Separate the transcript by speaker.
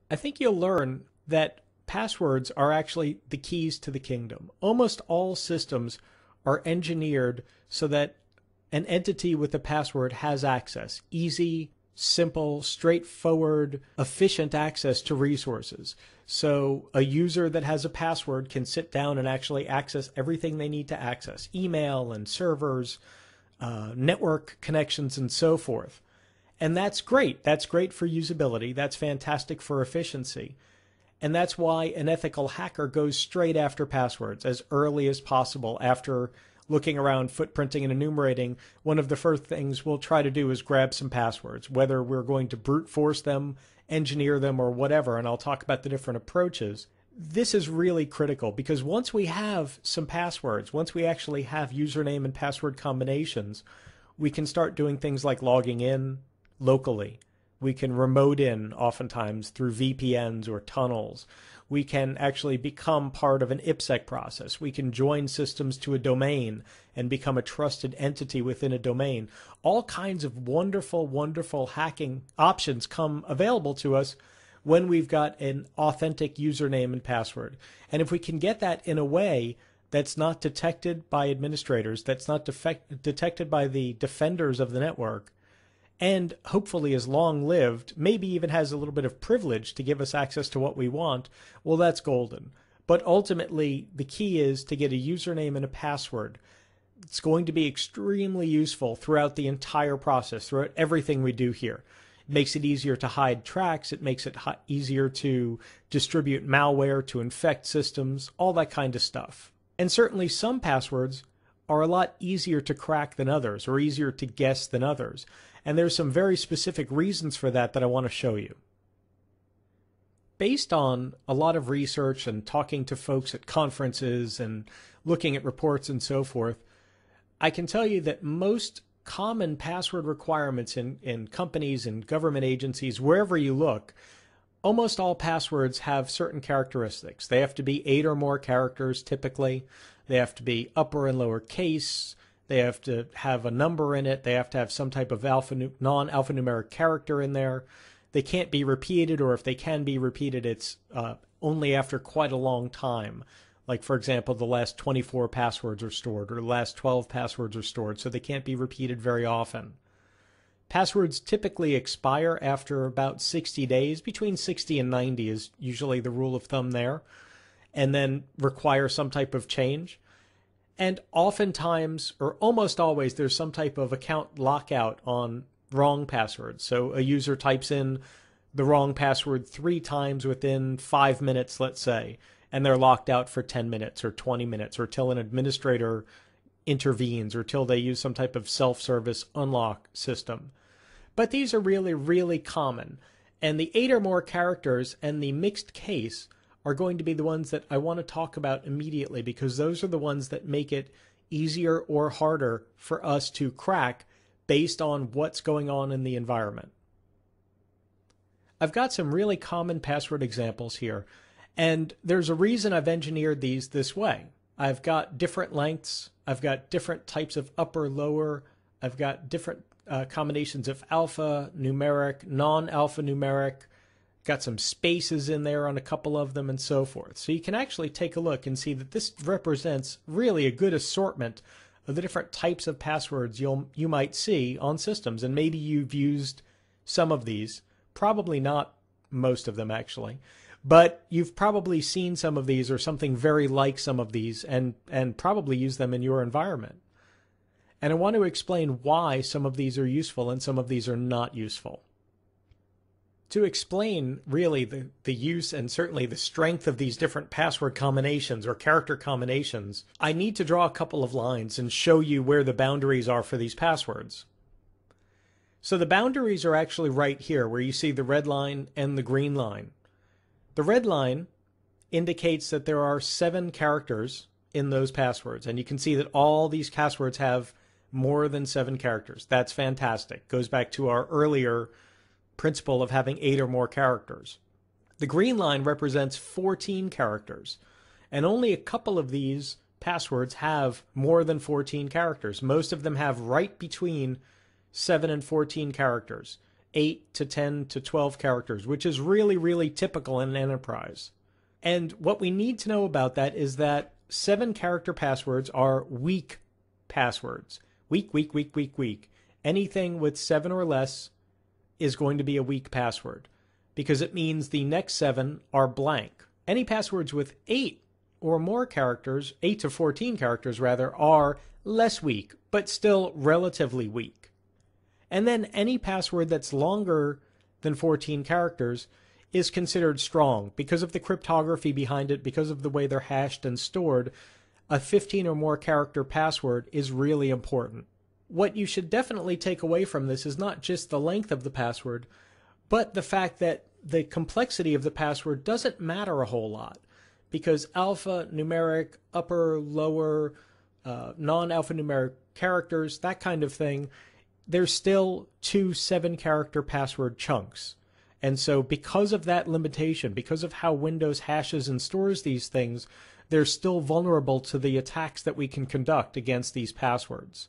Speaker 1: I think you'll learn that passwords are actually the keys to the kingdom. Almost all systems are engineered so that an entity with a password has access. Easy, simple, straightforward, efficient access to resources. So a user that has a password can sit down and actually access everything they need to access, email and servers, network connections, and so forth. And that's great. That's great for usability. That's fantastic for efficiency. And that's why an ethical hacker goes straight after passwords as early as possible. After looking around, footprinting, and enumerating, one of the first things we'll try to do is grab some passwords, whether we're going to brute force them, engineer them, or whatever. And I'll talk about the different approaches. This is really critical because once we have some passwords, once we actually have username and password combinations, we can start doing things like logging in locally. We can remote in oftentimes through VPNs or tunnels. We can actually become part of an IPsec process. We can join systems to a domain and become a trusted entity within a domain. All kinds of wonderful, wonderful hacking options come available to us when we've got an authentic username and password. And if we can get that in a way that's not detected by administrators, that's not detected by the defenders of the network, and hopefully is long-lived, maybe even has a little bit of privilege to give us access to what we want, well, that's golden. But ultimately, the key is to get a username and a password. It's going to be extremely useful throughout the entire process, throughout everything we do here. It makes it easier to hide tracks. It makes it easier to distribute malware, to infect systems, all that kind of stuff. And certainly some passwords are a lot easier to crack than others, or easier to guess than others. And there's some very specific reasons for that I want to show you. Based on a lot of research and talking to folks at conferences and looking at reports and so forth, I can tell you that most common password requirements in companies and government agencies, wherever you look, almost all passwords have certain characteristics. They have to be 8 or more characters typically. They have to be upper and lower case. They have to have a number in it. They have to have some type of non-alphanumeric character in there. They can't be repeated, or if they can be repeated, it's only after quite a long time. Like, for example, the last 24 passwords are stored, or the last 12 passwords are stored, so they can't be repeated very often. Passwords typically expire after about 60 days. Between 60 and 90 is usually the rule of thumb there, and then require some type of change. And oftentimes, or almost always, there's some type of account lockout on wrong passwords. So a user types in the wrong password 3 times within 5 minutes, let's say, and they're locked out for 10 minutes or 20 minutes, or till an administrator intervenes, or till they use some type of self-service unlock system. But these are really, really common. And the 8 or more characters and the mixed case are going to be the ones that I want to talk about immediately, because those are the ones that make it easier or harder for us to crack based on what's going on in the environment. I've got some really common password examples here, and there's a reason I've engineered these this way. I've got different lengths. I've got different types of upper, lower. I've got different combinations of alpha, numeric, non-alphanumeric. Got some spaces in there on a couple of them and so forth. So you can actually take a look and see that this represents really a good assortment of the different types of passwords you might see on systems. And maybe you've used some of these, probably not most of them actually, but you've probably seen some of these or something very like some of these and probably use them in your environment. And I want to explain why some of these are useful and some of these are not useful. To explain really the use and certainly the strength of these different password combinations or character combinations, I need to draw a couple of lines and show you where the boundaries are for these passwords. So the boundaries are actually right here, where you see the red line and the green line. The red line indicates that there are 7 characters in those passwords, and you can see that all these passwords have more than 7 characters. That's fantastic. Goes back to our earlier principle of having 8 or more characters. The green line represents 14 characters, and only a couple of these passwords have more than 14 characters. Most of them have right between 7 and 14 characters, 8 to 10 to 12 characters, which is really, really typical in an enterprise. And what we need to know about that is that 7-character passwords are weak passwords. Weak, weak, weak, weak, weak. Anything with 7 or less is going to be a weak password because it means the next 7 are blank. Any passwords with 8 or more characters, 8 to 14 characters rather, are less weak, but still relatively weak. And then any password that's longer than 14 characters is considered strong because of the cryptography behind it, because of the way they're hashed and stored. A 15 or more character password is really important. What you should definitely take away from this is not just the length of the password, but the fact that the complexity of the password doesn't matter a whole lot, because alphanumeric, upper, lower, non-alphanumeric characters, that kind of thing, there's still 2 7-character password chunks. And so because of that limitation, because of how Windows hashes and stores these things, they're still vulnerable to the attacks that we can conduct against these passwords.